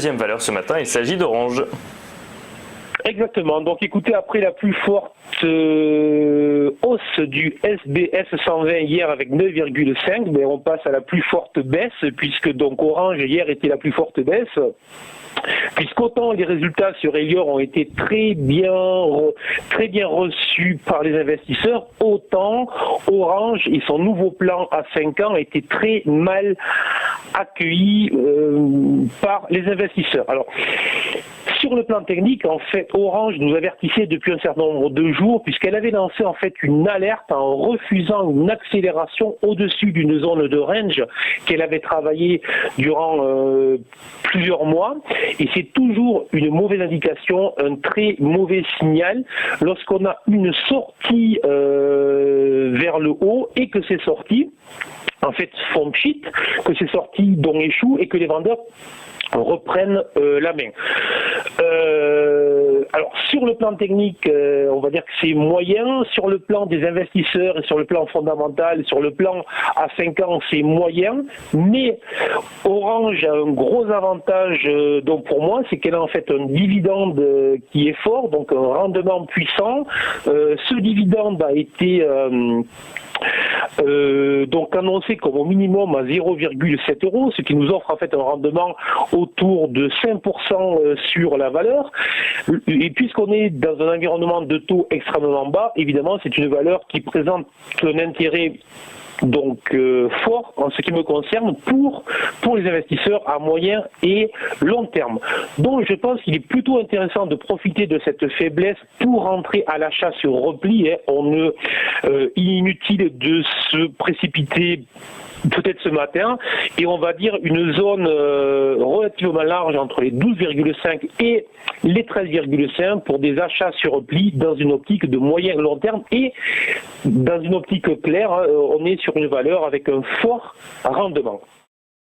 deuxième valeur ce matin, il s'agit d'Orange. Exactement. Donc écoutez, après la plus forte hausse du SBS 120 hier avec 9,5, mais on passe à la plus forte baisse, puisque donc Orange hier était la plus forte baisse. Puisqu'autant les résultats sur Elior ont été très bien reçus par les investisseurs, autant Orange et son nouveau plan à 5 ans étaient très mal accueillis par les investisseurs. Alors, sur le plan technique, en fait, Orange nous avertissait depuis un certain nombre de jours, puisqu'elle avait lancé en fait une alerte en refusant une accélération au-dessus d'une zone de range qu'elle avait travaillée durant plusieurs mois. Et c'est toujours une mauvaise indication, un très mauvais signal lorsqu'on a une sortie vers le haut et que ces sorties, en fait, font pchit, que ces sorties dont échouent et que les vendeurs reprennent la main. Alors sur le plan technique, on va dire que c'est moyen. Sur le plan des investisseurs et sur le plan fondamental, sur le plan à 5 ans, c'est moyen. Mais Orange a un gros avantage donc pour moi, c'est qu'elle a en fait un dividende qui est fort, donc un rendement puissant. Ce dividende a été donc annoncé comme au minimum à 0,7 €, ce qui nous offre en fait un rendement autour de 5% sur la valeur. Et puisqu'on est dans un environnement de taux extrêmement bas, évidemment c'est une valeur qui présente un intérêt donc fort en ce qui me concerne pour les investisseurs à moyen et long terme. Donc je pense qu'il est plutôt intéressant de profiter de cette faiblesse pour rentrer à l'achat sur repli. Inutile de se précipiter peut-être ce matin, et on va dire une zone relativement large entre les 12,5 et les 13,5 pour des achats sur repli dans une optique de moyen et long terme, et dans une optique claire, on est sur une valeur avec un fort rendement.